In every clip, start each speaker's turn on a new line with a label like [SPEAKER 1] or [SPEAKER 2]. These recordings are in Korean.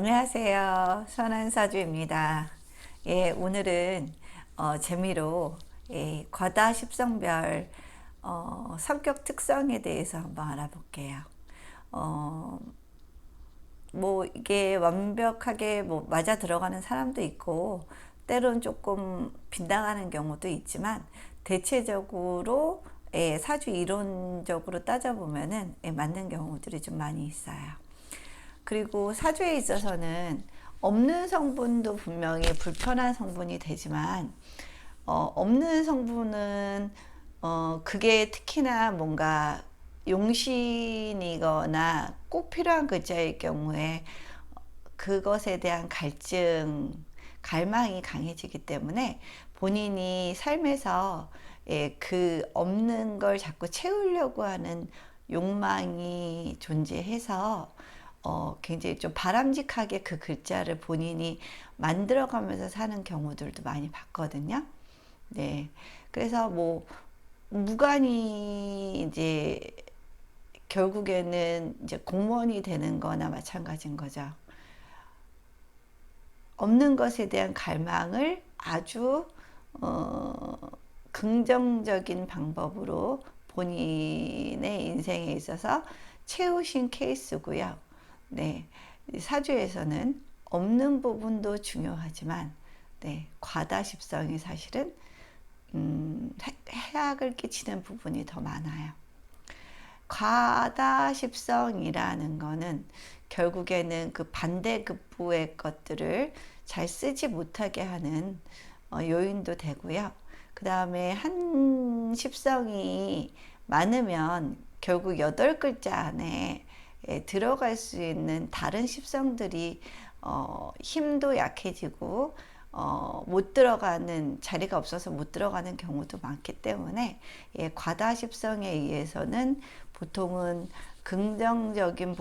[SPEAKER 1] 안녕하세요. 선한사주입니다. 예, 오늘은 재미로 과다십성별 성격 특성에 대해서 한번 알아볼게요. 어, 뭐 이게 완벽하게 뭐 맞아 들어가는 사람도 있고 때론 조금 빗나가는 경우도 있지만 대체적으로 사주 이론적으로 따져보면은 맞는 경우들이 좀 많이 있어요. 그리고 사주에 있어서는 없는 성분도 분명히 불편한 성분이 되지만 없는 성분은 그게 특히나 뭔가 용신이거나 꼭 필요한 글자일 경우에 그것에 대한 갈망이 강해지기 때문에 본인이 삶에서 그 없는 걸 자꾸 채우려고 하는 욕망이 존재해서 굉장히 좀 바람직하게 그 글자를 본인이 만들어가면서 사는 경우들도 많이 봤거든요. 네. 그래서 뭐 무관이 이제 결국에는 이제 공무원이 되는 거나 마찬가지인 거죠. 없는 것에 대한 갈망을 아주 긍정적인 방법으로 본인의 인생에 있어서 채우신 케이스고요. 네, 사주에서는 없는 부분도 중요하지만 네, 과다십성이 사실은 해악을 끼치는 부분이 더 많아요. 과다십성이라는 거는 결국에는 그 반대급부의 것들을 잘 쓰지 못하게 하는 요인도 되고요. 그 다음에 한 십성이 많으면 결국 8글자 안에 들어갈 수 있는 다른 십성들이 힘도 약해지고 못 들어가는 자리가 없어서 못 들어가는 경우도 많기 때문에 과다십성에 의해서는 보통은 긍정적인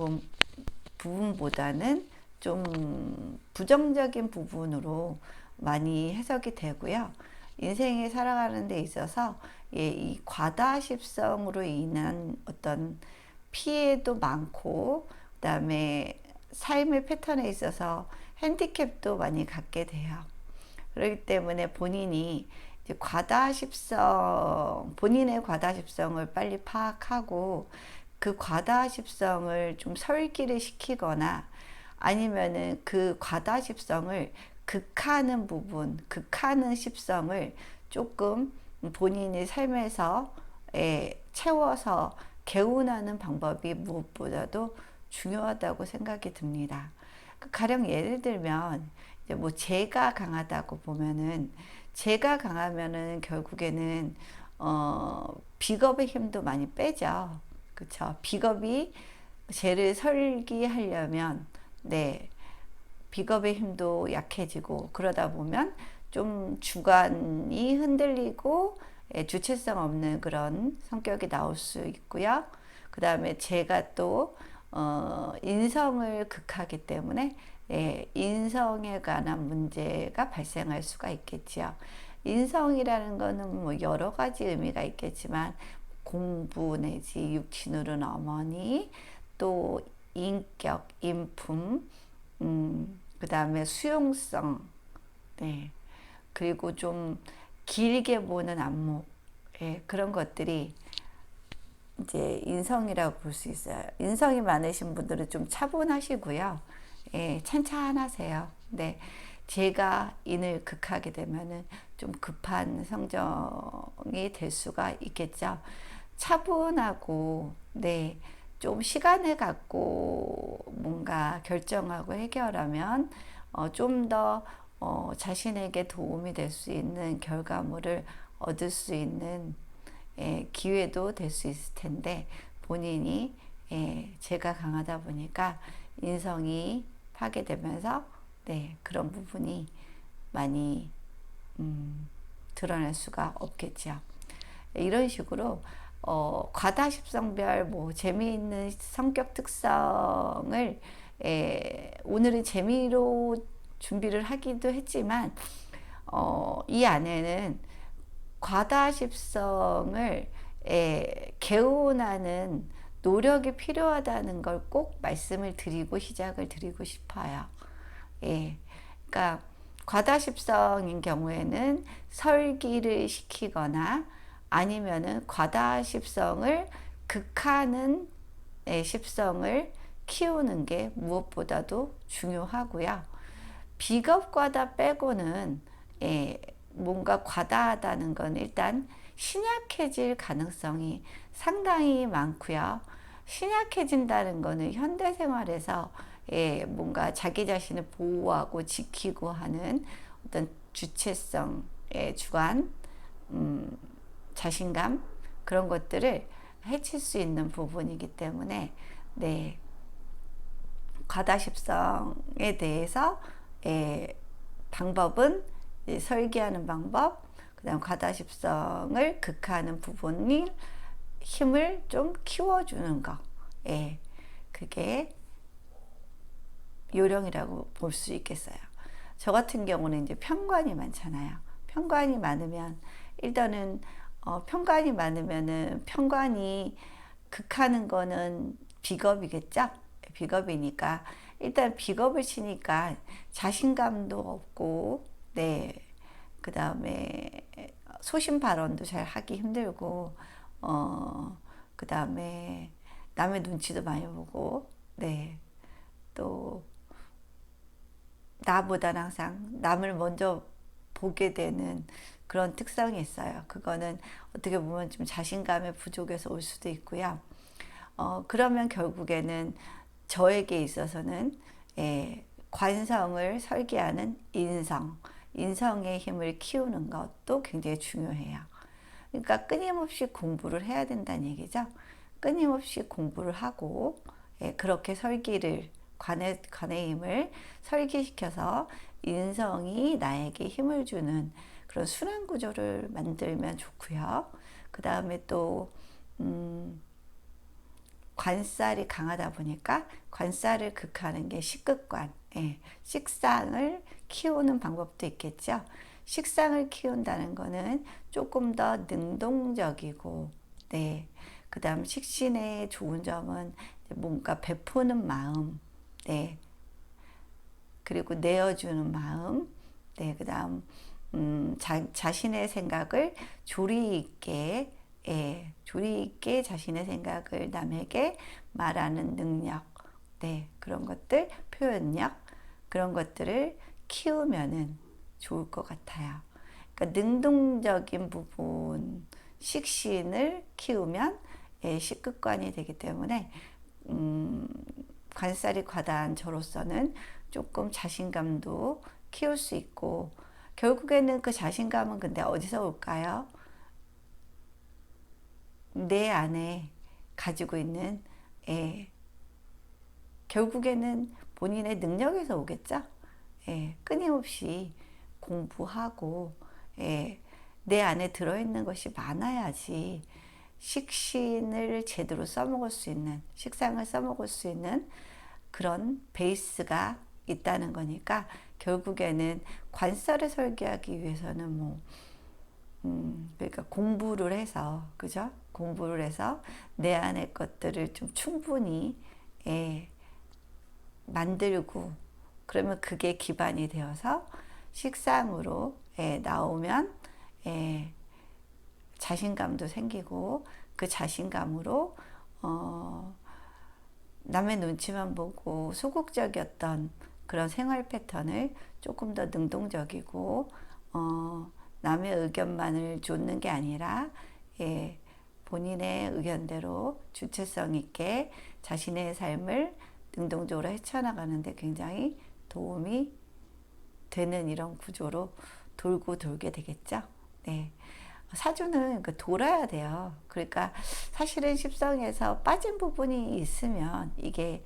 [SPEAKER 1] 부분보다는 좀 부정적인 부분으로 많이 해석이 되고요. 인생에 살아가는 데 있어서 이 과다십성으로 인한 어떤 피해도 많고 그다음에 삶의 패턴에 있어서 핸디캡도 많이 갖게 돼요. 그렇기 때문에 본인이 이제 본인의 과다십성을 빨리 파악하고 그 과다십성을 좀 설기를 시키거나 아니면은 그 과다십성을 극하는 십성을 조금 본인의 삶에서 채워서 개운하는 방법이 무엇보다도 중요하다고 생각이 듭니다. 가령 예를 들면 이제 뭐 재가 강하다고 보면은 재가 강하면은 결국에는 비겁의 힘도 많이 빼죠. 그렇죠? 비겁이 재를 설기하려면 네 비겁의 힘도 약해지고 그러다 보면 좀 주관이 흔들리고 주체성 없는 그런 성격이 나올 수 있고요. 그 다음에 제가 또 인성을 극하기 때문에 인성에 관한 문제가 발생할 수가 있겠지요. 인성이라는 거는 뭐 여러 가지 의미가 있겠지만 공부 내지 육친으로는 어머니 또 인격, 인품, 그 다음에 수용성, 네. 그리고 좀 길게 보는 안목, 그런 것들이 이제 인성이라고 볼 수 있어요. 인성이 많으신 분들은 좀 차분하시고요. 찬찬하세요. 네. 제가 인을 극하게 되면은 좀 급한 성정이 될 수가 있겠죠. 차분하고, 네. 좀 시간을 갖고 뭔가 결정하고 해결하면 좀 더 자신에게 도움이 될 수 있는 결과물을 얻을 수 있는 기회도 될 수 있을 텐데 본인이 제가 강하다 보니까 인성이 파괴되면서 네, 그런 부분이 많이 드러날 수가 없겠죠. 이런 식으로 과다십성별 뭐 재미있는 성격 특성을 오늘은 재미로 준비를 하기도 했지만 이 안에는 과다십성을 개운하는 노력이 필요하다는 걸 꼭 말씀을 드리고 시작을 드리고 싶어요. 예. 그러니까 과다십성인 경우에는 설기를 시키거나 아니면은 과다십성을 극하는 십성을 키우는 게 무엇보다도 중요하고요. 비겁과다 빼고는 뭔가 과다하다는 건 일단 신약해질 가능성이 상당히 많고요. 신약해진다는 거는 현대생활에서 뭔가 자기 자신을 보호하고 지키고 하는 어떤 주체성의 주관, 자신감 그런 것들을 해칠 수 있는 부분이기 때문에 네, 과다십성에 대해서 방법은 설계하는 방법, 그다음 과다십성을 극하는 부분이 힘을 좀 키워주는 거, 그게 요령이라고 볼 수 있겠어요. 저 같은 경우는 이제 편관이 많잖아요. 편관이 많으면 일단은 편관이 많으면은 편관이 극하는 거는 비겁이겠죠. 비겁이니까 일단 비겁을 치니까 자신감도 없고, 네, 그 다음에 소신 발언도 잘 하기 힘들고, 그 다음에 남의 눈치도 많이 보고, 네, 또 나보다는 항상 남을 먼저 보게 되는 그런 특성이 있어요. 그거는 어떻게 보면 좀 자신감의 부족에서 올 수도 있고요. 그러면 결국에는 저에게 있어서는 관성을 설계하는 인성의 힘을 키우는 것도 굉장히 중요해요. 그러니까 끊임없이 공부를 해야 된다는 얘기죠. 끊임없이 공부를 하고 그렇게 관의 힘을 설계시켜서 인성이 나에게 힘을 주는 그런 순환 구조를 만들면 좋고요. 그 다음에 또 관살이 강하다 보니까 관살을 극하는 게 식극관, 식상을 키우는 방법도 있겠죠. 식상을 키운다는 거는 조금 더 능동적이고, 네. 그 다음 식신의 좋은 점은 뭔가 베푸는 마음, 네. 그리고 내어주는 마음, 네. 그 다음 자신의 생각을 조리 있게 자신의 생각을 남에게 말하는 능력, 네, 그런 것들, 표현력, 그런 것들을 키우면은 좋을 것 같아요. 그러니까 능동적인 부분, 식신을 키우면 식극관이 되기 때문에 관살이 과다한 저로서는 조금 자신감도 키울 수 있고, 결국에는 그 자신감은 근데 어디서 올까요? 내 안에 가지고 있는 결국에는 본인의 능력에서 오겠죠. 끊임없이 공부하고 내 안에 들어있는 것이 많아야지 식신을 제대로 써먹을 수 있는, 식상을 써먹을 수 있는 그런 베이스가 있다는 거니까 결국에는 관살을 설계하기 위해서는 그러니까 공부를 해서, 그죠? 공부를 해서 내 안의 것들을 좀 충분히 만들고, 그러면 그게 기반이 되어서 식상으로 나오면 자신감도 생기고, 그 자신감으로 남의 눈치만 보고 소극적이었던 그런 생활 패턴을 조금 더 능동적이고 남의 의견만을 좇는 게 아니라 본인의 의견대로 주체성 있게 자신의 삶을 능동적으로 헤쳐나가는 데 굉장히 도움이 되는 이런 구조로 돌고 돌게 되겠죠. 네. 사주는 돌아야 돼요. 그러니까 사실은 십성에서 빠진 부분이 있으면 이게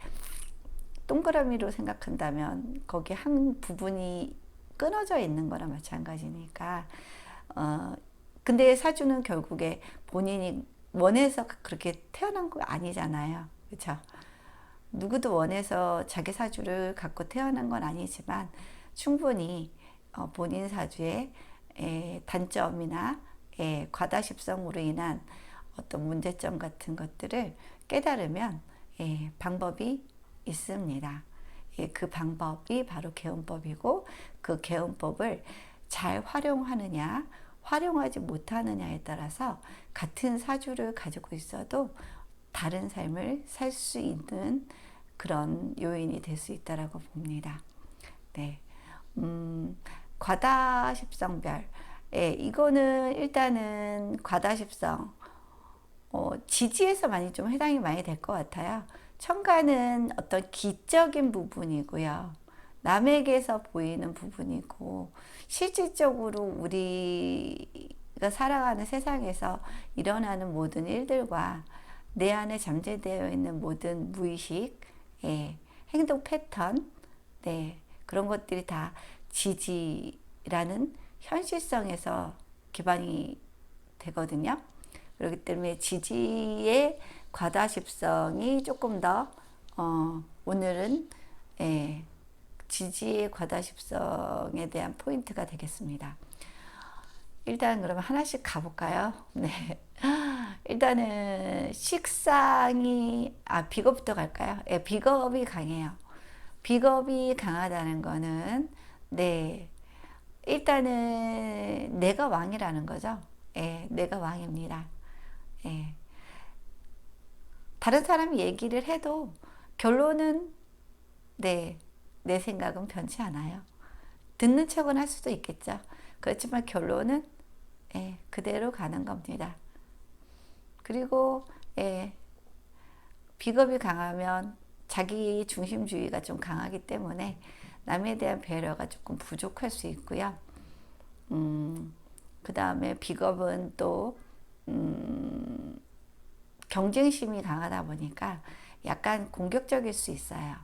[SPEAKER 1] 동그라미로 생각한다면 거기 한 부분이 끊어져 있는 거나 마찬가지니까 근데 사주는 결국에 본인이 원해서 그렇게 태어난 거 아니잖아요. 그렇죠? 누구도 원해서 자기 사주를 갖고 태어난 건 아니지만 충분히 본인 사주의 단점이나 과다십성으로 인한 어떤 문제점 같은 것들을 깨달으면 방법이 있습니다. 예, 그 방법이 바로 개운법이고, 그 개운법을 잘 활용하느냐 활용하지 못하느냐에 따라서 같은 사주를 가지고 있어도 다른 삶을 살 수 있는 그런 요인이 될 수 있다라고 봅니다. 네. 과다십성별. 예, 이거는 일단은 과다십성, 지지에서 많이 좀 해당이 많이 될 것 같아요. 천간은 어떤 기적인 부분이고요. 남에게서 보이는 부분이고, 실질적으로 우리가 살아가는 세상에서 일어나는 모든 일들과 내 안에 잠재되어 있는 모든 무의식, 예, 행동 패턴, 네, 그런 것들이 다 지지라는 현실성에서 기반이 되거든요. 그렇기 때문에 지지의 과다십성이 조금 더 오늘은 예, 지지의 과다십성에 대한 포인트가 되겠습니다. 일단 그러면 하나씩 가볼까요? 네. 일단은 식상이 비겁부터 갈까요? 예, 비겁이 강해요. 비겁이 강하다는 거는 네, 일단은 내가 왕이라는 거죠. 예, 내가 왕입니다. 예. 다른 사람이 얘기를 해도 결론은 네, 내 생각은 변치 않아요. 듣는 척은 할 수도 있겠죠. 그렇지만 결론은 예, 그대로 가는 겁니다. 그리고 예, 비겁이 강하면 자기 중심주의가 좀 강하기 때문에 남에 대한 배려가 조금 부족할 수 있고요. 그 다음에 비겁은 또 경쟁심이 강하다 보니까 약간 공격적일 수 있어요.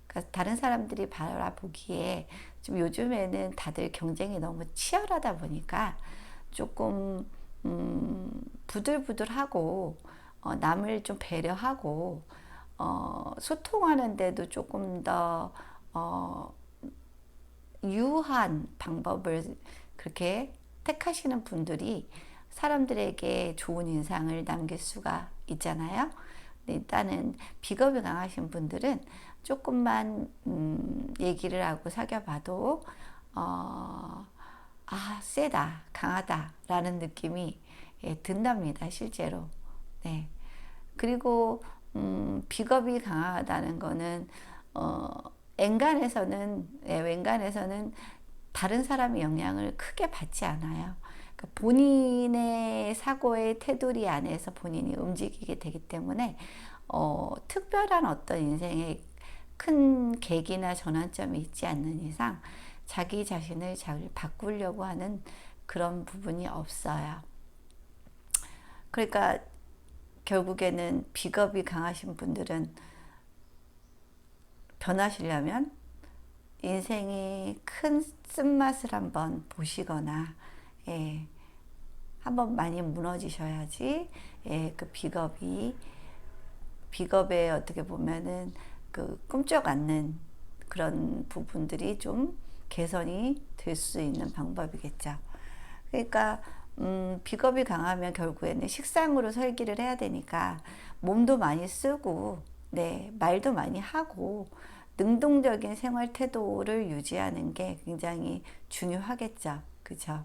[SPEAKER 1] 그러니까 다른 사람들이 바라보기에 좀 요즘에는 다들 경쟁이 너무 치열하다 보니까 조금 부들부들하고 남을 좀 배려하고 소통하는데도 조금 더 유한 방법을 그렇게 택하시는 분들이 사람들에게 좋은 인상을 남길 수가 있잖아요. 일단은 비겁이 강하신 분들은 조금만 얘기를 하고 사귀어봐도 세다, 강하다 라는 느낌이 예, 든답니다. 실제로. 네. 그리고 비겁이 강하다는 거는 앵간에서는 예, 웬간에서는 다른 사람의 영향을 크게 받지 않아요. 그러니까 본인의 사고의 테두리 안에서 본인이 움직이게 되기 때문에 특별한 어떤 인생의 큰 계기나 전환점이 있지 않는 이상 자기 자신을 잘 바꾸려고 하는 그런 부분이 없어요. 그러니까 결국에는 비겁이 강하신 분들은 변하시려면 인생의 큰 쓴맛을 한번 보시거나 예, 한번 많이 무너지셔야지 예, 그 비겁에 어떻게 보면은 그 꿈쩍 않는 그런 부분들이 좀 개선이 될 수 있는 방법이겠죠. 그러니까 비겁이 강하면 결국에는 식상으로 설기를 해야 되니까 몸도 많이 쓰고 네, 말도 많이 하고 능동적인 생활 태도를 유지하는 게 굉장히 중요하겠죠. 그죠?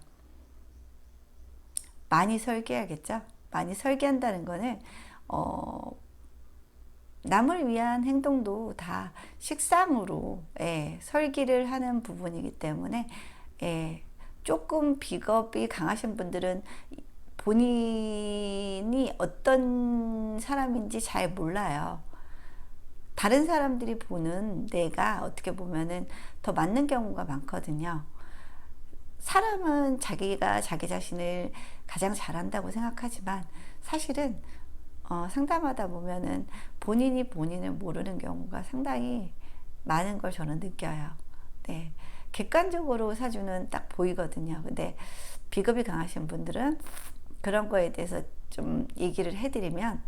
[SPEAKER 1] 많이 설계하겠죠. 많이 설계한다는 거는 남을 위한 행동도 다 식상으로 예, 설계를 하는 부분이기 때문에 예, 조금 비겁이 강하신 분들은 본인이 어떤 사람인지 잘 몰라요. 다른 사람들이 보는 내가 어떻게 보면은 더 맞는 경우가 많거든요. 사람은 자기가 자기 자신을 가장 잘한다고 생각하지만 사실은 상담하다 보면은 본인이 본인을 모르는 경우가 상당히 많은 걸 저는 느껴요. 네. 객관적으로 사주는 딱 보이거든요. 근데 비겁이 강하신 분들은 그런 거에 대해서 좀 얘기를 해드리면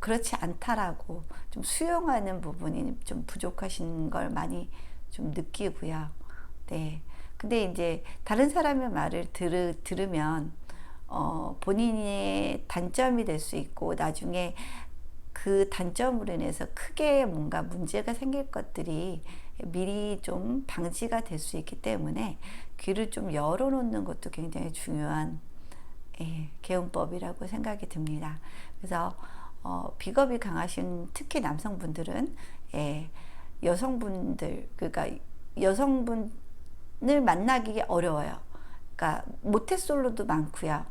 [SPEAKER 1] 그렇지 않다라고 좀 수용하는 부분이 좀 부족하신 걸 많이 좀 느끼고요. 네. 근데 이제 다른 사람의 말을 들으면 본인의 단점이 될 수 있고 나중에 그 단점으로 인해서 크게 뭔가 문제가 생길 것들이 미리 좀 방지가 될 수 있기 때문에 귀를 좀 열어놓는 것도 굉장히 중요한 개운법이라고 생각이 듭니다. 그래서 비겁이 강하신 특히 남성분들은 여성분들, 그러니까 여성분을 만나기 어려워요. 그러니까 모태솔로도 많고요.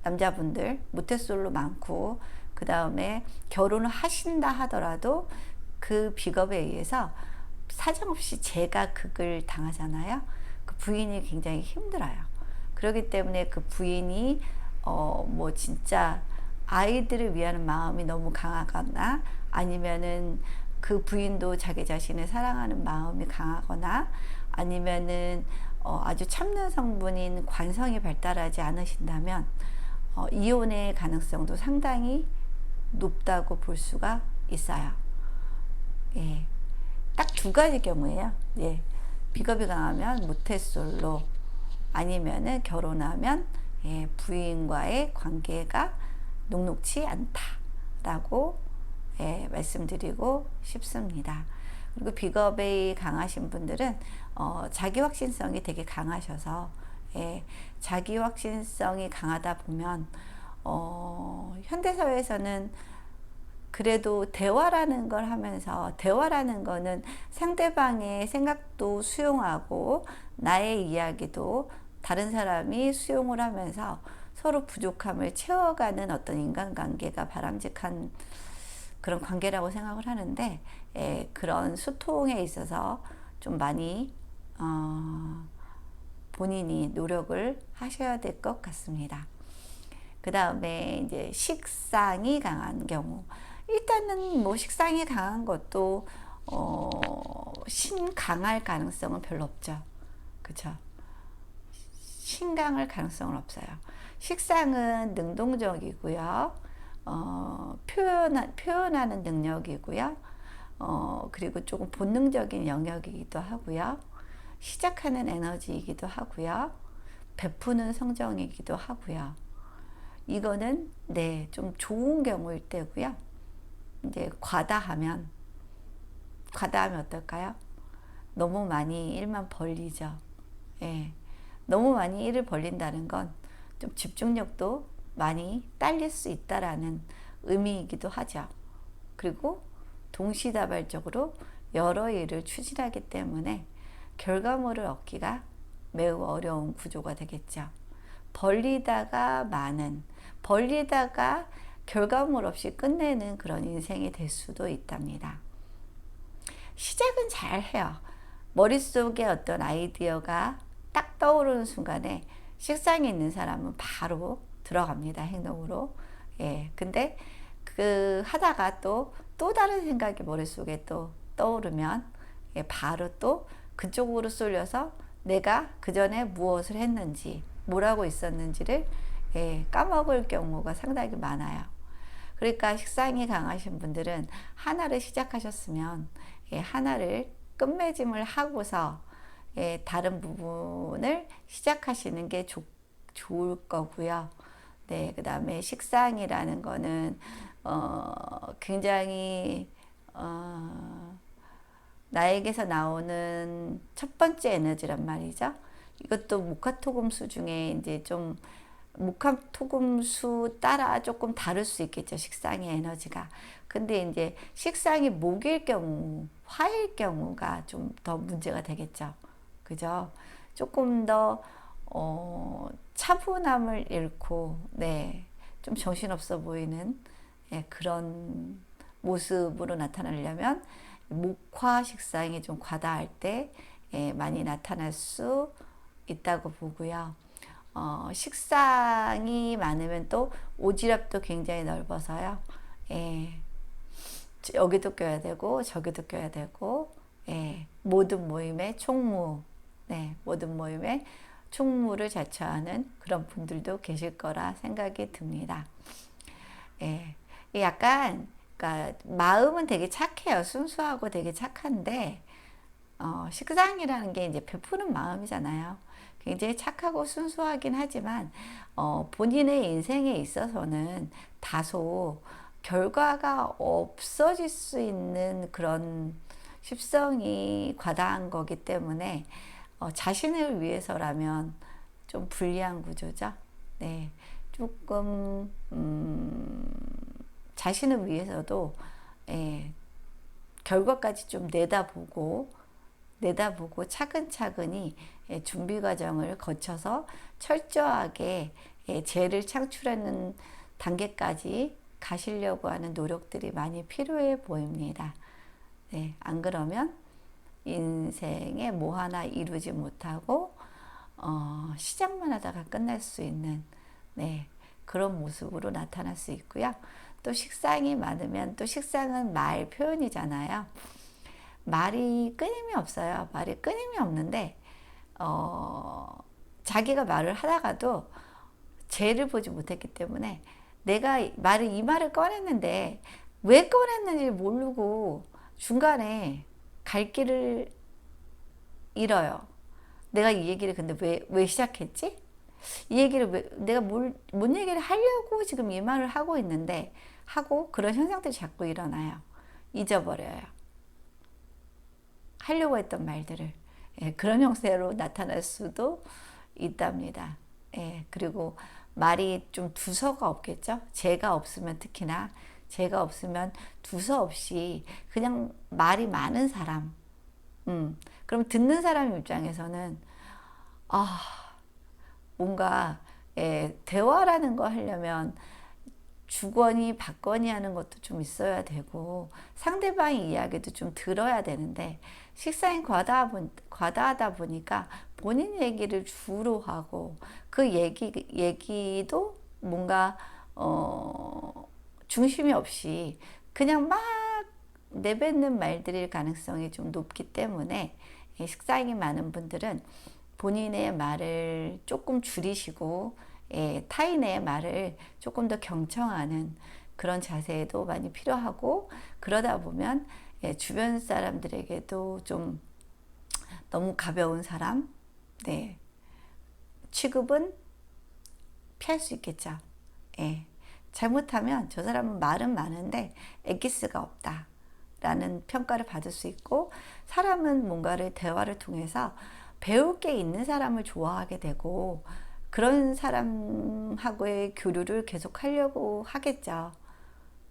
[SPEAKER 1] 남자분들 모태솔로 많고, 그 다음에 결혼을 하신다 하더라도 그 비겁에 의해서 사정없이 제가 극을 당하잖아요. 그 부인이 굉장히 힘들어요. 그렇기 때문에 그 부인이 뭐 진짜 아이들을 위하는 마음이 너무 강하거나, 아니면은 그 부인도 자기 자신을 사랑하는 마음이 강하거나, 아니면은 아주 참는 성분인 관성이 발달하지 않으신다면 이혼의 가능성도 상당히 높다고 볼 수가 있어요. 예. 딱 두 가지 경우예요. 예. 비겁이 강하면 모태솔로, 아니면은 결혼하면 부인과의 관계가 녹록치 않다라고 말씀드리고 싶습니다. 그리고 비겁이 강하신 분들은 자기 확신성이 되게 강하셔서 자기 확신성이 강하다 보면 현대사회에서는 그래도 대화라는 걸 하면서, 대화라는 거는 상대방의 생각도 수용하고 나의 이야기도 다른 사람이 수용을 하면서 서로 부족함을 채워가는 어떤 인간관계가 바람직한 그런 관계라고 생각을 하는데, 그런 소통에 있어서 좀 많이 본인이 노력을 하셔야 될 것 같습니다. 그 다음에 이제 식상이 강한 경우, 일단은 뭐 식상이 강한 것도 신강할 가능성은 별로 없죠. 그쵸? 신강할 가능성은 없어요. 식상은 능동적이고요. 표현하는 능력이고요. 그리고 조금 본능적인 영역이기도 하고요. 시작하는 에너지이기도 하고요. 베푸는 성정이기도 하고요. 이거는 좀 좋은 경우일 때고요. 이제 과다하면 어떨까요? 너무 많이 일만 벌리죠. 너무 많이 일을 벌린다는 건 좀 집중력도 많이 딸릴 수 있다라는 의미이기도 하죠. 그리고 동시다발적으로 여러 일을 추진하기 때문에 결과물을 얻기가 매우 어려운 구조가 되겠죠. 벌리다가 결과물 없이 끝내는 그런 인생이 될 수도 있답니다. 시작은 잘 해요. 머릿속에 어떤 아이디어가 딱 떠오르는 순간에 식상이 있는 사람은 바로 들어갑니다, 행동으로. 근데 그 하다가 또 다른 생각이 머릿속에 또 떠오르면 바로 또 그쪽으로 쏠려서 내가 그 전에 무엇을 했는지, 뭐라고 있었는지를 까먹을 경우가 상당히 많아요. 그러니까 식상이 강하신 분들은 하나를 시작하셨으면 하나를 끝맺음을 하고서 다른 부분을 시작하시는 게 좋을 거고요. 그 다음에 식상이라는 거는 굉장히 나에게서 나오는 첫 번째 에너지란 말이죠. 이것도 목화토금수 중에 이제 좀 목화토금수 따라 조금 다를 수 있겠죠, 식상의 에너지가. 근데 이제 식상이 목일 경우, 화일 경우가 좀 더 문제가 되겠죠. 그죠? 조금 더 차분함을 잃고 좀 정신없어 보이는 그런 모습으로 나타나려면 목화 식상이 좀 과다할 때 많이 나타날 수 있다고 보고요. 식상이 많으면 또 오지랖도 굉장히 넓어서요. 여기도 껴야 되고 저기도 껴야 되고, 모든 모임의 총무, 모든 모임의 총무를 자처하는 그런 분들도 계실 거라 생각이 듭니다. 약간, 그러니까 마음은 되게 착해요. 순수하고 되게 착한데, 식상이라는 게 이제 베푸는 마음이잖아요. 굉장히 착하고 순수하긴 하지만 본인의 인생에 있어서는 다소 결과가 없어질 수 있는 그런 습성이 과다한 거기 때문에 자신을 위해서라면 좀 불리한 구조죠. 네, 조금 자신을 위해서도 예, 결과까지 좀 내다보고 차근차근히 준비 과정을 거쳐서 철저하게 죄를 창출하는 단계까지 가시려고 하는 노력들이 많이 필요해 보입니다. 네, 안 그러면 인생에 뭐 하나 이루지 못하고 시작만 하다가 끝날 수 있는 네, 그런 모습으로 나타날 수 있고요. 또 식상이 많으면 또 식상은 말 표현이잖아요. 말이 끊임이 없어요. 말이 끊임이 없는데 자기가 말을 하다가도 죄를 보지 못했기 때문에 내가 이 말을 꺼냈는데 왜 꺼냈는지 모르고 중간에 갈 길을 잃어요. 내가 이 얘기를 근데 왜 시작했지? 이 얘기를 내가 뭔 얘기를 하려고 지금 이 말을 하고 있는데 하고 그런 현상들이 자꾸 일어나요. 잊어버려요. 하려고 했던 말들을. 예, 그런 형태로 나타날 수도 있답니다. 예, 그리고 말이 좀 두서가 없겠죠. 죄가 없으면 특히나 죄가 없으면 두서 없이 그냥 말이 많은 사람. 그럼 듣는 사람 입장에서는 뭔가 대화라는 거 하려면 주거니 받거니 하는 것도 좀 있어야 되고 상대방의 이야기도 좀 들어야 되는데 식상이 과다하다 보니까 본인 얘기를 주로 하고 그 얘기도 뭔가 중심이 없이 그냥 막 내뱉는 말들일 가능성이 좀 높기 때문에 식상이 많은 분들은 본인의 말을 조금 줄이시고 타인의 말을 조금 더 경청하는 그런 자세도 많이 필요하고 그러다 보면 주변 사람들에게도 좀 너무 가벼운 사람 네, 취급은 피할 수 있겠죠. 잘못하면 저 사람은 말은 많은데 엑기스가 없다 라는 평가를 받을 수 있고 사람은 뭔가를 대화를 통해서 배울 게 있는 사람을 좋아하게 되고 그런 사람하고의 교류를 계속 하려고 하겠죠.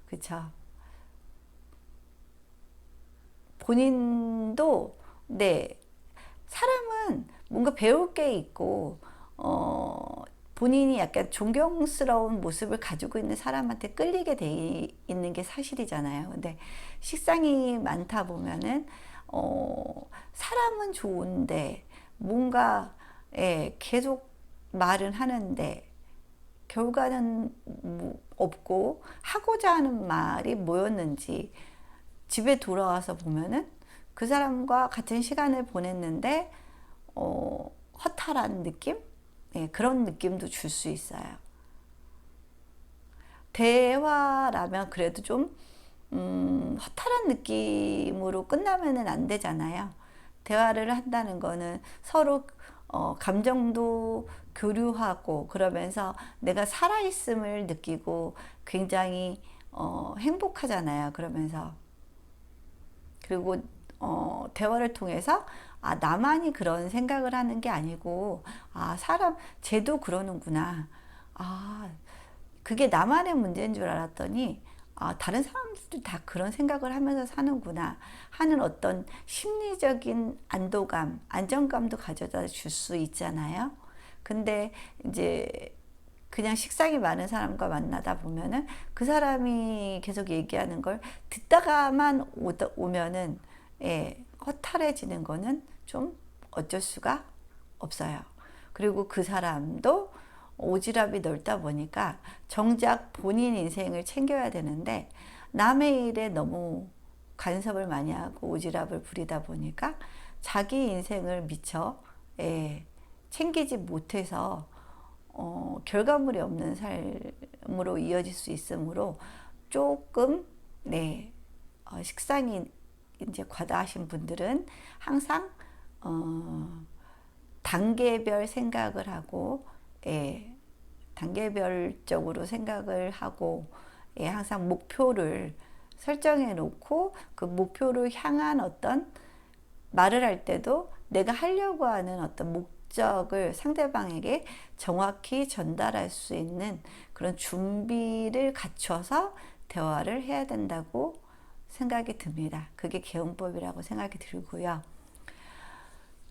[SPEAKER 1] 그렇죠. 본인도 네 사람은 뭔가 배울 게 있고 본인이 약간 존경스러운 모습을 가지고 있는 사람한테 끌리게 돼 있는 게 사실이잖아요. 근데 식상이 많다 보면은 사람은 좋은데 뭔가 계속 말은 하는데 결과는 없고 하고자 하는 말이 뭐였는지 집에 돌아와서 보면은 그 사람과 같은 시간을 보냈는데 허탈한 느낌? 그런 느낌도 줄 수 있어요. 대화라면 그래도 좀 허탈한 느낌으로 끝나면은 안 되잖아요. 대화를 한다는 거는 서로 감정도 교류하고 그러면서 내가 살아있음을 느끼고 굉장히 행복하잖아요. 그러면서 그리고 대화를 통해서 나만이 그런 생각을 하는 게 아니고 쟤도 그러는구나. 그게 나만의 문제인 줄 알았더니 다른 사람들도 다 그런 생각을 하면서 사는구나 하는 어떤 심리적인 안도감, 안정감도 가져다 줄 수 있잖아요. 근데 이제 그냥 식상이 많은 사람과 만나다 보면은 그 사람이 계속 얘기하는 걸 듣다가만 오면은 허탈해지는 거는 좀 어쩔 수가 없어요. 그리고 그 사람도 오지랖이 넓다 보니까 정작 본인 인생을 챙겨야 되는데 남의 일에 너무 간섭을 많이 하고 오지랖을 부리다 보니까 자기 인생을 미처 챙기지 못해서 결과물이 없는 삶으로 이어질 수 있으므로 조금 식상이 이제 과다하신 분들은 항상 단계별 생각을 하고 단계별적으로 생각을 하고 항상 목표를 설정해 놓고 그 목표를 향한 어떤 말을 할 때도 내가 하려고 하는 어떤 목적을 상대방에게 정확히 전달할 수 있는 그런 준비를 갖춰서 대화를 해야 된다고 생각이 듭니다. 그게 개운법이라고 생각이 들고요.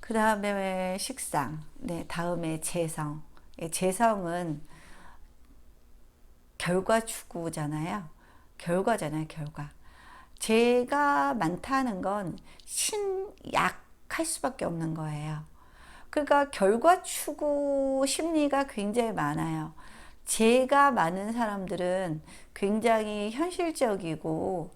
[SPEAKER 1] 그 다음에 식상, 네, 다음에 재성. 재성은 결과 추구잖아요. 결과잖아요, 결과. 죄가 많다는 건 신약할 수밖에 없는 거예요. 그러니까 결과 추구 심리가 굉장히 많아요. 죄가 많은 사람들은 굉장히 현실적이고,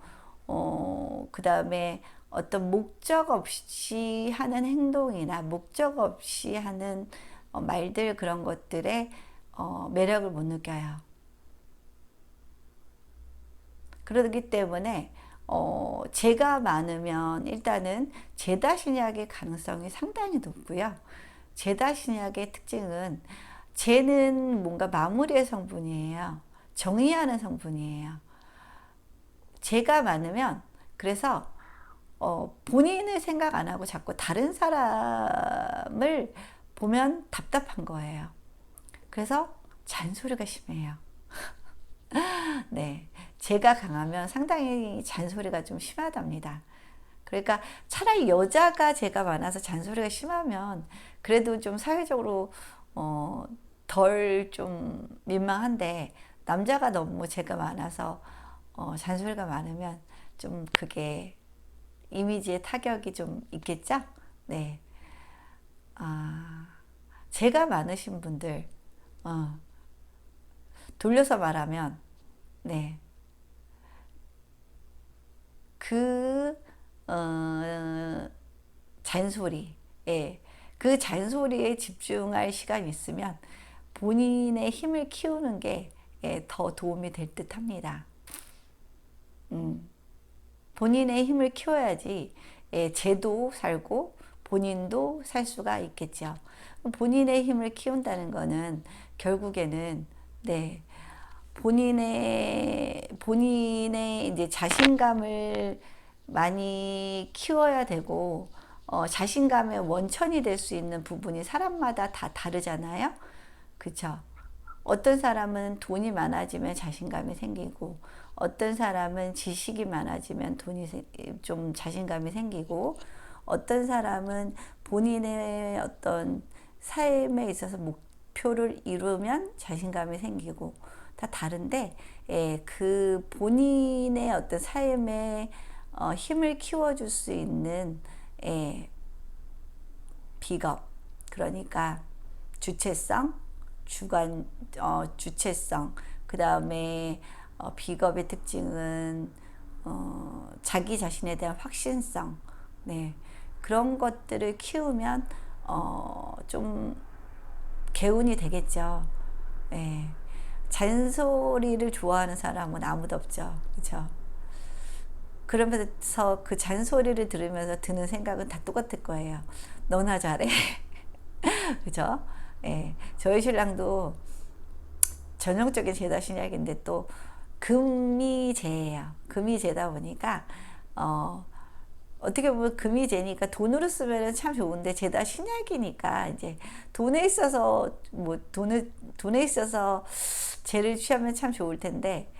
[SPEAKER 1] 그 다음에 어떤 목적 없이 하는 행동이나 목적 없이 하는 말들 그런 것들에 매력을 못 느껴요. 그러기 때문에 죄가 많으면 일단은 죄다 신약의 가능성이 상당히 높고요. 죄다 신약의 특징은 죄는 뭔가 마무리의 성분이에요. 정의하는 성분이에요. 죄가 많으면 그래서 본인을 생각 안 하고 자꾸 다른 사람을 보면 답답한 거예요. 그래서 잔소리가 심해요. 네, 제가 강하면 상당히 잔소리가 좀 심하답니다. 그러니까 차라리 여자가 제가 많아서 잔소리가 심하면 그래도 좀 사회적으로 덜 좀 민망한데, 남자가 너무 제가 많아서 잔소리가 많으면 좀 그게 이미지에 타격이 좀 있겠죠? 네. 제가 많으신 분들, 돌려서 말하면, 네. 그, 잔소리, 예. 그 잔소리에 집중할 시간이 있으면 본인의 힘을 키우는 게 더 도움이 될 듯 합니다. 본인의 힘을 키워야지 쟤도 살고 본인도 살 수가 있겠죠. 본인의 힘을 키운다는 거는 결국에는 네, 본인의 이제 자신감을 많이 키워야 되고, 자신감의 원천이 될 수 있는 부분이 사람마다 다 다르잖아요. 그쵸? 어떤 사람은 돈이 많아지면 자신감이 생기고, 어떤 사람은 지식이 많아지면 좀 자신감이 생기고, 어떤 사람은 본인의 어떤 삶에 있어서 목표를 이루면 자신감이 생기고, 다 다른데, 그 본인의 어떤 삶에 힘을 키워줄 수 있는 비법, 그러니까 주체성, 주체성, 그 다음에 비겁의 특징은 자기 자신에 대한 확신성, 네, 그런 것들을 키우면 좀 개운이 되겠죠. 네. 잔소리를 좋아하는 사람은 아무도 없죠. 그렇죠? 그러면서 그 잔소리를 들으면서 드는 생각은 다 똑같을 거예요. 너나 잘해. 그죠? 예. 저희 신랑도 전형적인 죄다 신약인데 또 금이제예요. 금이제다 보니까 어떻게 보면 금이제니까 돈으로 쓰면 참 좋은데 죄다 신약이니까 이제 돈에 있어서 돈에 있어서 죄를 취하면 참 좋을 텐데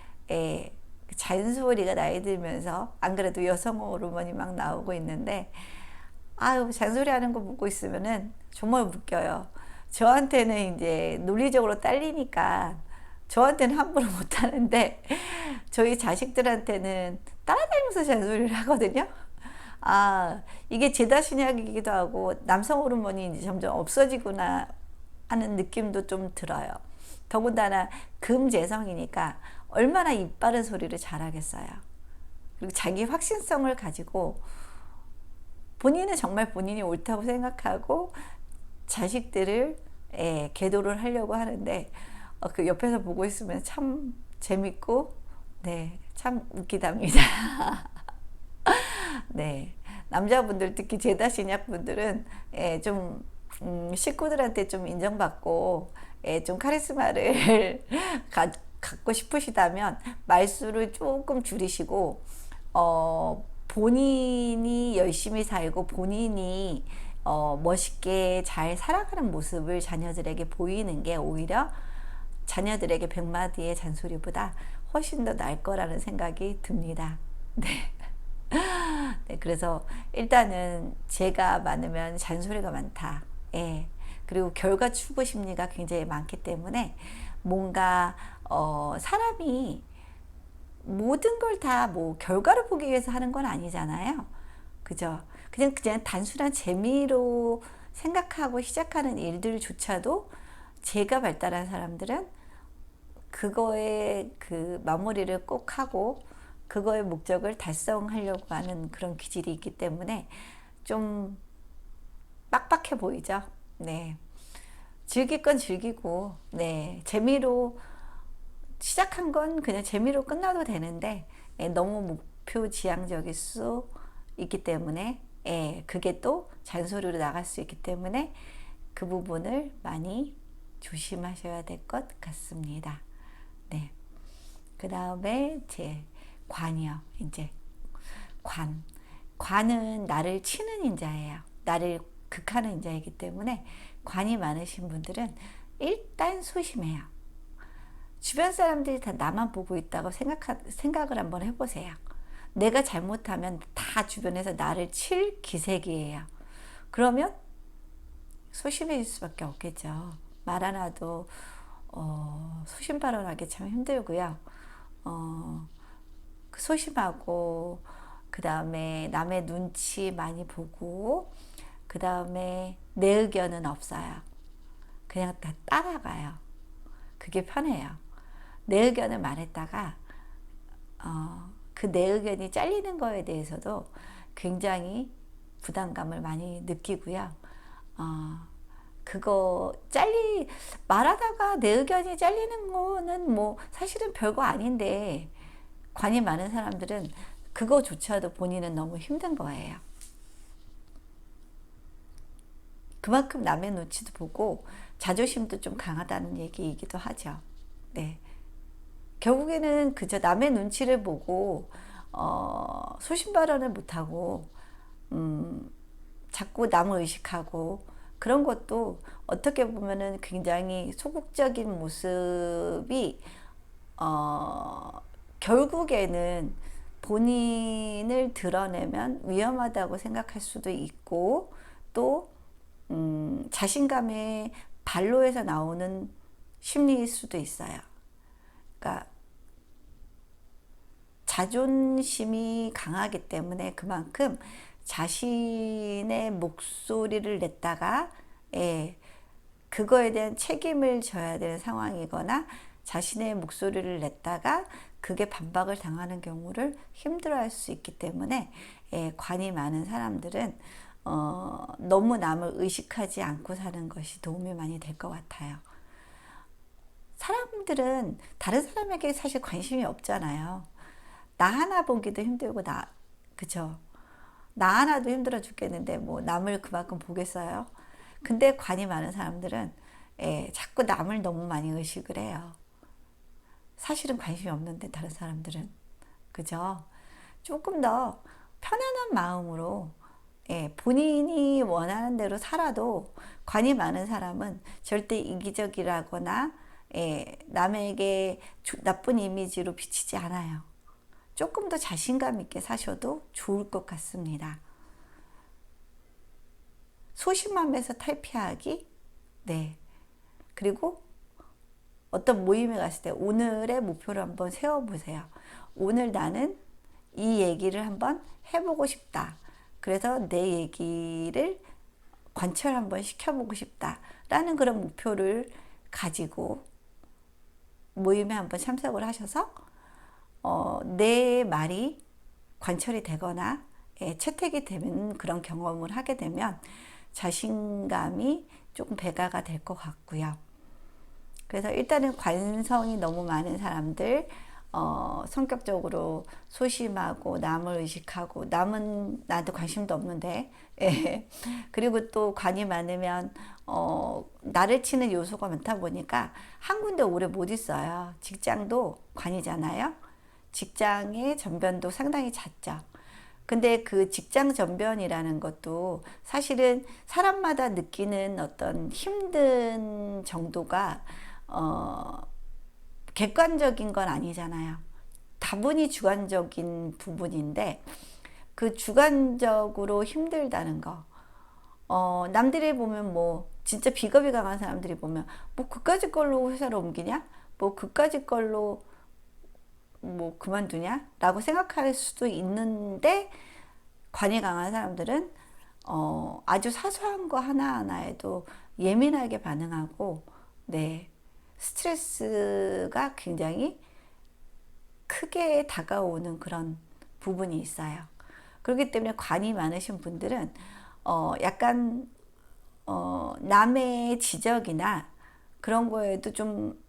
[SPEAKER 1] 잔소리가 나이 들면서, 안 그래도 여성 호르몬이 막 나오고 있는데, 아유, 잔소리 하는 거 보고 있으면은 정말 웃겨요. 저한테는 이제 논리적으로 딸리니까 저한테는 함부로 못 하는데 저희 자식들한테는 따라다니면서 잔소리를 하거든요. 이게 죄다 신약이기도 하고 남성 호르몬이 이제 점점 없어지구나 하는 느낌도 좀 들어요. 더군다나 금재성이니까 얼마나 입 바른 소리를 잘하겠어요. 그리고 자기 확신성을 가지고 본인은 정말 본인이 옳다고 생각하고 자식들을 계도를 하려고 하는데 그 옆에서 보고 있으면 참 재밌고 네, 참 웃기답니다. 네, 남자분들 특히 제다 신약분들은 좀 식구들한테 좀 인정받고 좀 카리스마를 갖고 싶으시다면 말수를 조금 줄이시고, 본인이 열심히 살고 본인이 멋있게 잘 살아가는 모습을 자녀들에게 보이는 게 오히려 자녀들에게 100마디의 잔소리보다 훨씬 더 나을 거라는 생각이 듭니다. 네. 네, 그래서 일단은 제가 많으면 잔소리가 많다. 예. 그리고 결과 추구 심리가 굉장히 많기 때문에 뭔가 사람이 모든 걸 다 뭐 결과를 보기 위해서 하는 건 아니잖아요. 그죠? 그냥 단순한 재미로 생각하고 시작하는 일들조차도 제가 발달한 사람들은 그거에 그 마무리를 꼭 하고 그거의 목적을 달성하려고 하는 그런 기질이 있기 때문에 좀 빡빡해 보이죠. 네. 즐길 건 즐기고, 네. 재미로 시작한 건 그냥 재미로 끝나도 되는데, 너무 목표 지향적일 수 있기 때문에, 그게 또 잔소리로 나갈 수 있기 때문에 그 부분을 많이 조심하셔야 될 것 같습니다. 네. 그 다음에 제 관이요. 이제 관. 관은 나를 치는 인자예요. 나를 극하는 인자이기 때문에 관이 많으신 분들은 일단 소심해요. 주변 사람들이 다 나만 보고 있다고 생각을 한번 해보세요. 내가 잘못하면 다 주변에서 나를 칠 기색이에요. 그러면 소심해질 수밖에 없겠죠. 말 하나도 소심 발언하기 참 힘들고요. 소심하고 그 다음에 남의 눈치 많이 보고 그 다음에 내 의견은 없어요. 그냥 다 따라가요. 그게 편해요. 내 의견을 말했다가 그 내 의견이 잘리는 거에 대해서도 굉장히 부담감을 많이 느끼고요. 그거 말하다가 내 의견이 잘리는 거는 뭐 사실은 별거 아닌데 관이 많은 사람들은 그거조차도 본인은 너무 힘든 거예요. 그만큼 남의 눈치도 보고 자존심도 좀 강하다는 얘기이기도 하죠. 네. 결국에는 그저 남의 눈치를 보고 소신 발언을 못하고 자꾸 남을 의식하고 그런 것도 어떻게 보면은 굉장히 소극적인 모습이 결국에는 본인을 드러내면 위험하다고 생각할 수도 있고 또 자신감의 발로에서 나오는 심리일 수도 있어요. 그러니까 자존심이 강하기 때문에 그만큼 자신의 목소리를 냈다가 그거에 대한 책임을 져야 되는 상황이거나 자신의 목소리를 냈다가 그게 반박을 당하는 경우를 힘들어할 수 있기 때문에 관이 많은 사람들은 너무 남을 의식하지 않고 사는 것이 도움이 많이 될 것 같아요. 사람들은 다른 사람에게 사실 관심이 없잖아요. 나 하나 보기도 힘들고 그죠? 나 하나도 힘들어 죽겠는데 뭐 남을 그만큼 보겠어요? 근데 관이 많은 사람들은 자꾸 남을 너무 많이 의식을 해요. 사실은 관심이 없는데 다른 사람들은 그죠? 조금 더 편안한 마음으로 본인이 원하는 대로 살아도 관이 많은 사람은 절대 이기적이라거나 남에게 나쁜 이미지로 비치지 않아요. 조금 더 자신감 있게 사셔도 좋을 것 같습니다. 소심함에서 탈피하기, 네. 그리고 어떤 모임에 갔을 때 오늘의 목표를 한번 세워보세요. 오늘 나는 이 얘기를 한번 해보고 싶다. 그래서 내 얘기를 관철 한번 시켜보고 싶다. 라는 그런 목표를 가지고 모임에 한번 참석을 하셔서 내 말이 관철이 되거나 채택이 되는 그런 경험을 하게 되면 자신감이 조금 배가가 될 것 같고요. 그래서 일단은 관성이 너무 많은 사람들, 성격적으로 소심하고 남을 의식하고 남은 나한테 관심도 없는데 예. 그리고 또 관이 많으면 나를 치는 요소가 많다 보니까 한 군데 오래 못 있어요. 직장도 관이잖아요. 직장의 전변도 상당히 잦죠. 근데 그 직장 전변이라는 것도 사실은 사람마다 느끼는 어떤 힘든 정도가 객관적인 건 아니잖아요. 다분히 주관적인 부분인데 그 주관적으로 힘들다는 거. 남들이 보면 뭐 진짜 비겁이 강한 사람들이 보면 뭐 그까짓 걸로 회사를 옮기냐? 뭐 그까짓 걸로 뭐 그만두냐? 라고 생각할 수도 있는데 관이 강한 사람들은 아주 사소한 거 하나하나에도 예민하게 반응하고 네, 스트레스가 굉장히 크게 다가오는 그런 부분이 있어요. 그렇기 때문에 관이 많으신 분들은 약간 남의 지적이나 그런 거에도 좀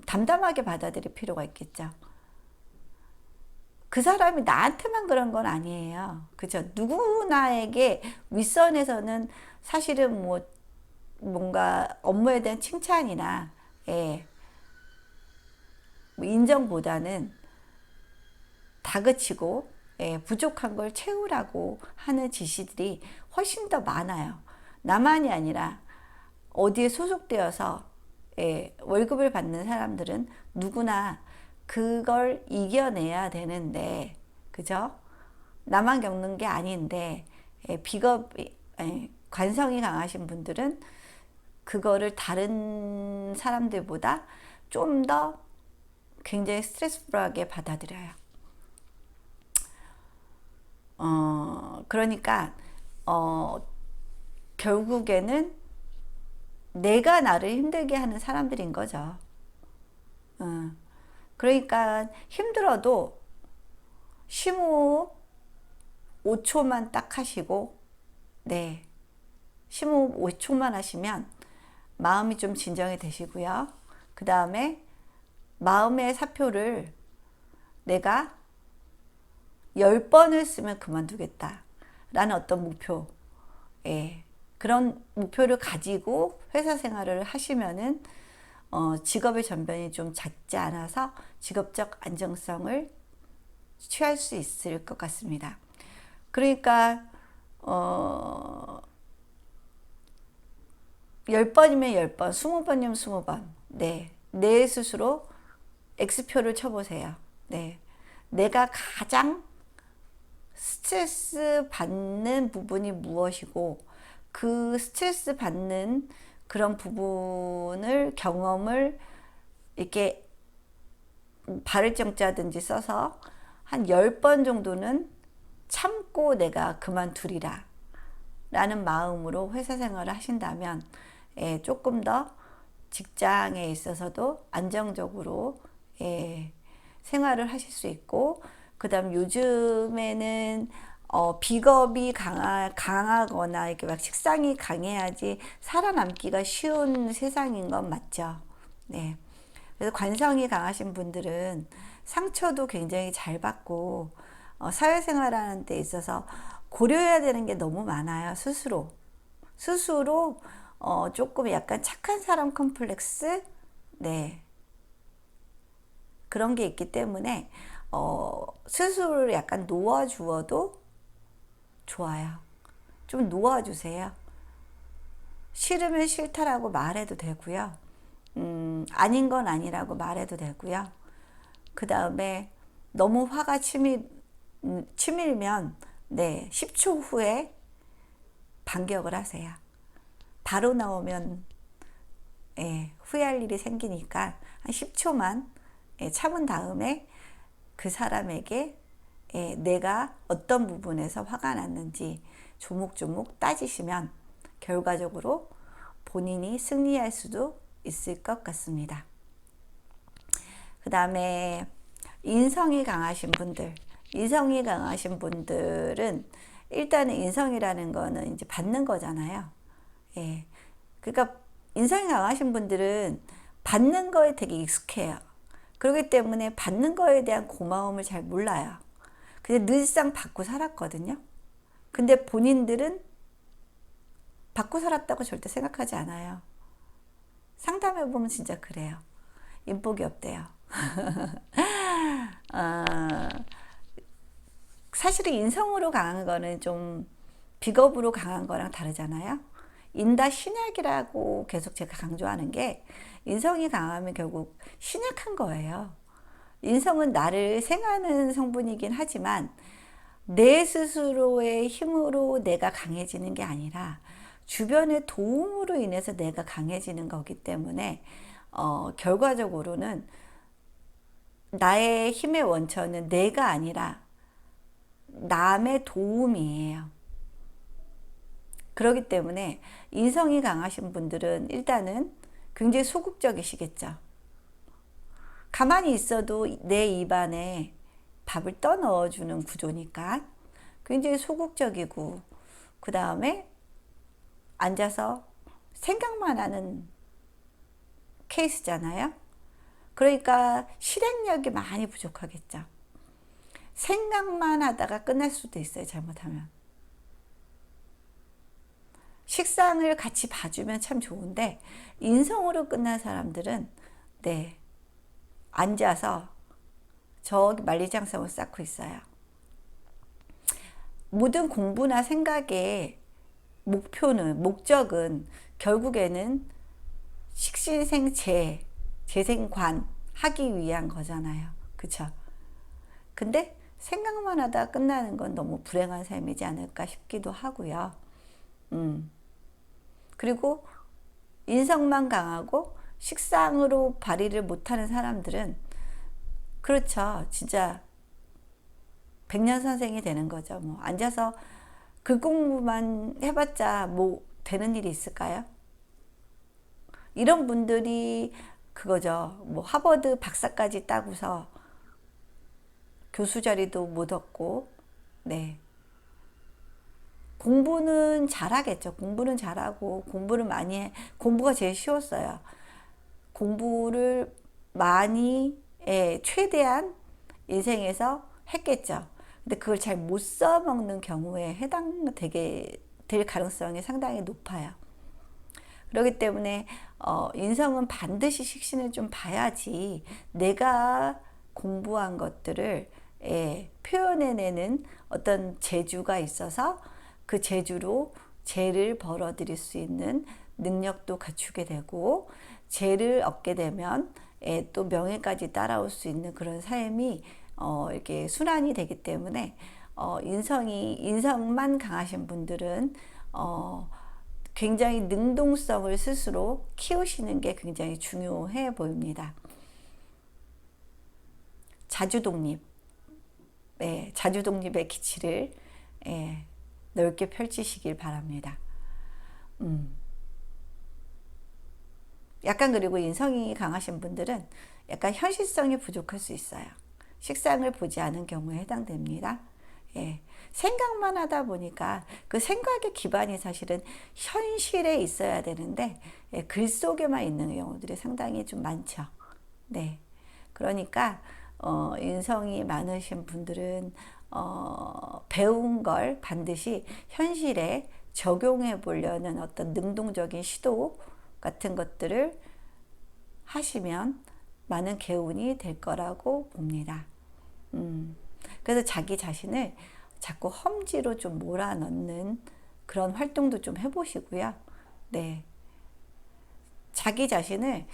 [SPEAKER 1] 담담하게 받아들일 필요가 있겠죠. 그 사람이 나한테만 그런 건 아니에요. 그죠? 누구나에게 윗선에서는 사실은 뭐 뭔가 업무에 대한 칭찬이나 예, 뭐 인정보다는 다그치고 예, 부족한 걸 채우라고 하는 지시들이 훨씬 더 많아요. 나만이 아니라 어디에 소속되어서 예, 월급을 받는 사람들은 누구나 그걸 이겨내야 되는데, 그죠? 나만 겪는 게 아닌데, 예, 관성이 강하신 분들은 그거를 다른 사람들보다 좀 더 굉장히 스트레스풀하게 받아들여요. 그러니까, 결국에는 내가 나를 힘들게 하는 사람들인 거죠. 그러니까 힘들어도 심호흡 5초만 딱 하시고, 네. 심호흡 5초만 하시면 마음이 좀 진정이 되시고요. 그 다음에 마음의 사표를 내가 10번을 쓰면 그만두겠다. 라는 어떤 목표, 예. 그런 목표를 가지고 회사 생활을 하시면은 직업의 전변이 좀 잦지 않아서 직업적 안정성을 취할 수 있을 것 같습니다. 그러니까 10번이면 10번, 20번이면 20번. 네. 내 스스로 X표를 쳐보세요. 네. 내가 가장 스트레스 받는 부분이 무엇이고 그 스트레스 받는 그런 부분을 경험을 이렇게 발을 정자든지 써서 한 10번 정도는 참고 내가 그만두리라 라는 마음으로 회사 생활을 하신다면 조금 더 직장에 있어서도 안정적으로 생활을 하실 수 있고, 그 다음 요즘에는 비겁이 강하거나 이렇게 막 식상이 강해야지 살아남기가 쉬운 세상인 건 맞죠. 네. 그래서 관성이 강하신 분들은 상처도 굉장히 잘 받고 사회생활하는 데 있어서 고려해야 되는 게 너무 많아요. 스스로 조금 약간 착한 사람 컴플렉스, 네, 그런 게 있기 때문에 스스로를 약간 놓아주어도 좋아요. 좀 놓아주세요. 싫으면 싫다라고 말해도 되고요. 아닌 건 아니라고 말해도 되고요. 그 다음에 너무 화가 치밀면 네, 10초 후에 반격을 하세요. 바로 나오면 후회할 일이 생기니까 한 10초만 참은 다음에 그 사람에게 내가 어떤 부분에서 화가 났는지 조목조목 따지시면 결과적으로 본인이 승리할 수도 있을 것 같습니다. 그 다음에 인성이 강하신 분들은 일단은 인성이라는 거는 이제 받는 거잖아요. 예. 그러니까 인성이 강하신 분들은 받는 거에 되게 익숙해요. 그렇기 때문에 받는 거에 대한 고마움을 잘 몰라요. 그냥 늘상 받고 살았거든요. 근데 본인들은 받고 살았다고 절대 생각하지 않아요. 상담해보면 진짜 그래요. 인복이 없대요. 어, 사실은 인성으로 강한 거는 좀 비겁으로 강한 거랑 다르잖아요. 인다 신약이라고 계속 제가 강조하는 게, 인성이 강하면 결국 신약한 거예요. 인성은 나를 생하는 성분이긴 하지만 내 스스로의 힘으로 내가 강해지는 게 아니라 주변의 도움으로 인해서 내가 강해지는 거기 때문에 결과적으로는 나의 힘의 원천은 내가 아니라 남의 도움이에요. 그렇기 때문에 인성이 강하신 분들은 일단은 굉장히 소극적이시겠죠. 가만히 있어도 내 입안에 밥을 떠넣어주는 구조니까 굉장히 소극적이고, 그 다음에 앉아서 생각만 하는 케이스잖아요. 그러니까 실행력이 많이 부족하겠죠. 생각만 하다가 끝날 수도 있어요, 잘못하면. 식상을 같이 봐주면 참 좋은데, 인성으로 끝난 사람들은 네, 앉아서 저기 만리장성을 쌓고 있어요. 모든 공부나 생각의 목적은 결국에는 식신생재, 재생관 하기 위한 거잖아요. 그쵸? 근데 생각만 하다 끝나는 건 너무 불행한 삶이지 않을까 싶기도 하고요. 그리고 인성만 강하고 식상으로 발휘를 못하는 사람들은, 그렇죠, 진짜 백년선생이 되는 거죠. 뭐 앉아서 글 공부만 해봤자 뭐 되는 일이 있을까요? 이런 분들이 그거죠. 뭐 하버드 박사까지 따고서 교수 자리도 못 얻고, 네. 공부는 잘하겠죠. 공부는 잘하고, 공부를 많이 해. 공부가 제일 쉬웠어요. 공부를 많이, 최대한 인생에서 했겠죠. 근데 그걸 잘 못 써먹는 경우에 해당되게 될 가능성이 상당히 높아요. 그렇기 때문에 인성은 반드시 식신을 좀 봐야지 내가 공부한 것들을 표현해내는 어떤 재주가 있어서 그 재주로 재를 벌어들일 수 있는 능력도 갖추게 되고, 재를 얻게 되면 또 명예까지 따라올 수 있는 그런 삶이 이렇게 순환이 되기 때문에 인성만 강하신 분들은 굉장히 능동성을 스스로 키우시는 게 굉장히 중요해 보입니다. 자주독립, 자주독립의 기치를 넓게 펼치시길 바랍니다. 약간, 그리고 인성이 강하신 분들은 약간 현실성이 부족할 수 있어요. 식상을 보지 않은 경우에 해당됩니다. 생각만 하다 보니까 그 생각의 기반이 사실은 현실에 있어야 되는데 글 속에만 있는 경우들이 상당히 좀 많죠. 네. 그러니까 인성이 많으신 분들은 배운 걸 반드시 현실에 적용해 보려는 어떤 능동적인 시도 같은 것들을 하시면 많은 개운이 될 거라고 봅니다. 그래서 자기 자신을 자꾸 험지로 좀 몰아넣는 그런 활동도 좀 해보시고요. 네. 자기 자신을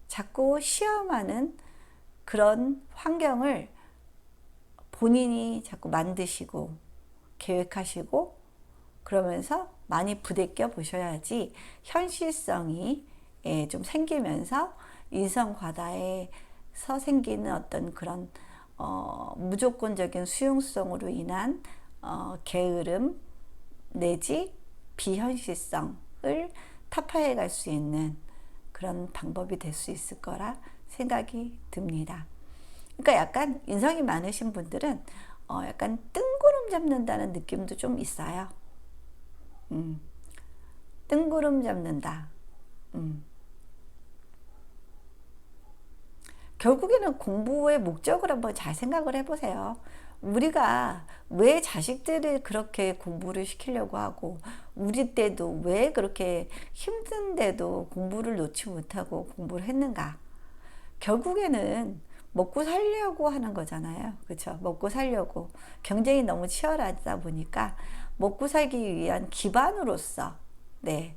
[SPEAKER 1] 자꾸 시험하는 그런 환경을 본인이 자꾸 만드시고 계획하시고, 그러면서 많이 부대껴 보셔야지 현실성이 좀 생기면서 인성과다에서 생기는 어떤 그런 무조건적인 수용성으로 인한 게으름 내지 비현실성을 타파해 갈 수 있는 그런 방법이 될 수 있을 거라 생각이 듭니다. 그러니까 약간 인성이 많으신 분들은 약간 뜬구름 잡는다는 느낌도 좀 있어요. 뜬구름 잡는다. 결국에는 공부의 목적을 한번 잘 생각을 해보세요. 우리가 왜 자식들을 그렇게 공부를 시키려고 하고, 우리 때도 왜 그렇게 힘든데도 공부를 놓지 못하고 공부를 했는가? 결국에는 먹고 살려고 하는 거잖아요. 그렇죠? 먹고 살려고. 경쟁이 너무 치열하다 보니까 먹고 살기 위한 기반으로서, 네,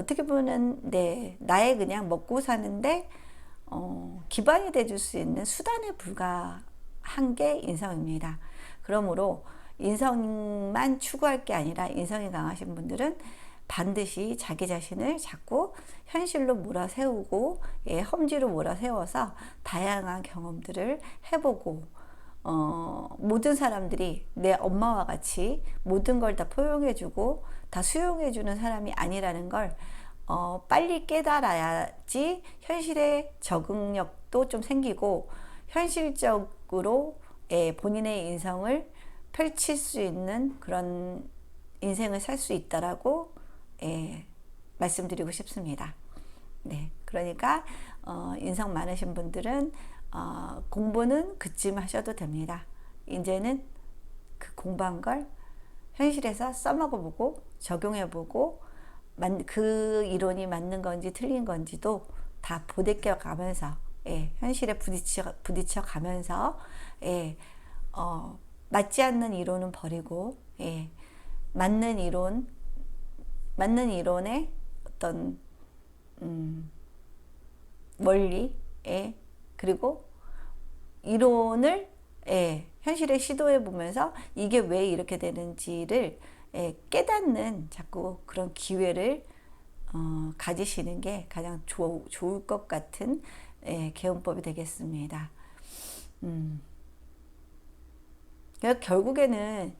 [SPEAKER 1] 어떻게 보면, 네, 나의 그냥 먹고 사는데 기반이 돼줄 수 있는 수단에 불과한 게 인성입니다. 그러므로 인성만 추구할 게 아니라, 인성이 강하신 분들은 반드시 자기 자신을 자꾸 현실로 몰아세우고, 예, 험지로 몰아세워서 다양한 경험들을 해보고, 모든 사람들이 내 엄마와 같이 모든 걸 다 포용해주고 다 수용해주는 사람이 아니라는 걸 빨리 깨달아야지 현실의 적응력도 좀 생기고, 현실적으로, 예, 본인의 인성을 펼칠 수 있는 그런 인생을 살 수 있다라고, 예, 말씀드리고 싶습니다. 네, 그러니까 인성 많으신 분들은 공부는 그쯤 하셔도 됩니다. 이제는 그 공부한 걸 현실에서 써먹어보고 적용해보고, 그 이론이 맞는 건지 틀린 건지도 다 보대껴 가면서, 예, 현실에 부딪혀 가면서, 예, 맞지 않는 이론은 버리고, 예, 맞는 이론의 어떤 원리, 예, 그리고 이론을, 예, 현실에 시도해 보면서 이게 왜 이렇게 되는지를, 예, 깨닫는 자꾸 그런 기회를 가지시는 게 가장 좋을 것 같은, 예, 개운법이 되겠습니다. 결국에는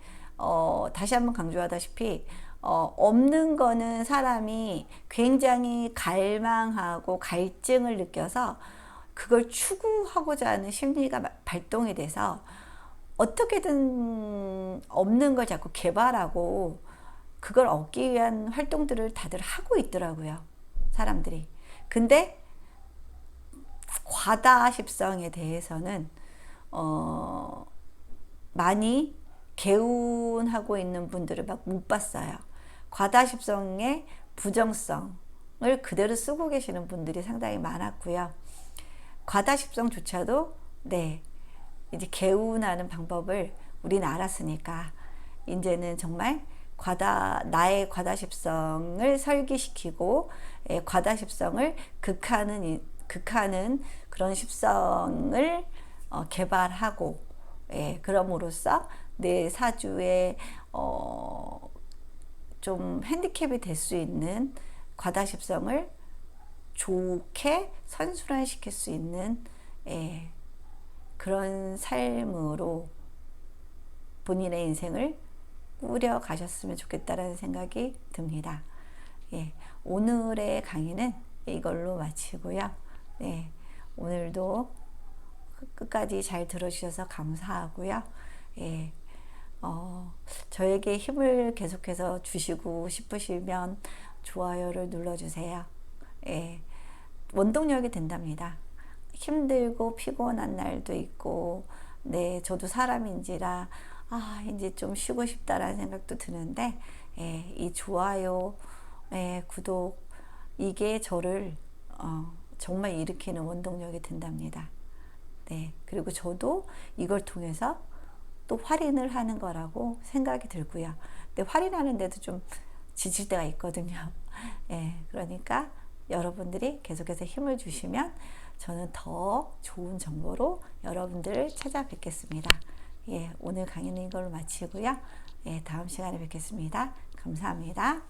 [SPEAKER 1] 다시 한번 강조하다시피 없는 거는 사람이 굉장히 갈망하고 갈증을 느껴서 그걸 추구하고자 하는 심리가 발동이 돼서 어떻게든 없는 걸 자꾸 개발하고 그걸 얻기 위한 활동들을 다들 하고 있더라고요, 사람들이. 근데 과다십성에 대해서는 많이 개운하고 있는 분들을 막 못 봤어요. 과다십성의 부정성을 그대로 쓰고 계시는 분들이 상당히 많았고요. 과다십성조차도, 네, 이제 개운하는 방법을 우리는 알았으니까 이제는 정말 나의 과다십성을 설기시키고, 과다십성을 극하는 그런 십성을 개발하고, 예, 그럼으로써 내 사주에 좀 핸디캡이 될 수 있는 과다십성을 좋게 선순환시킬 수 있는, 예, 그런 삶으로 본인의 인생을 꾸려 가셨으면 좋겠다라는 생각이 듭니다. 예, 오늘의 강의는 이걸로 마치고요. 네, 오늘도 끝까지 잘 들어주셔서 감사하고요. 예, 저에게 힘을 계속해서 주시고 싶으시면 좋아요를 눌러주세요. 예, 원동력이 된답니다. 힘들고 피곤한 날도 있고, 네, 저도 사람인지라 이제 좀 쉬고 싶다라는 생각도 드는데, 예, 이 좋아요, 예, 구독, 이게 저를 정말 일으키는 원동력이 된답니다. 네, 그리고 저도 이걸 통해서 또 할인을 하는 거라고 생각이 들고요. 근데 할인하는데도 좀 지칠 때가 있거든요. 예, 그러니까 여러분들이 계속해서 힘을 주시면 저는 더 좋은 정보로 여러분들을 찾아뵙겠습니다. 예, 오늘 강의는 이걸로 마치고요. 예, 다음 시간에 뵙겠습니다. 감사합니다.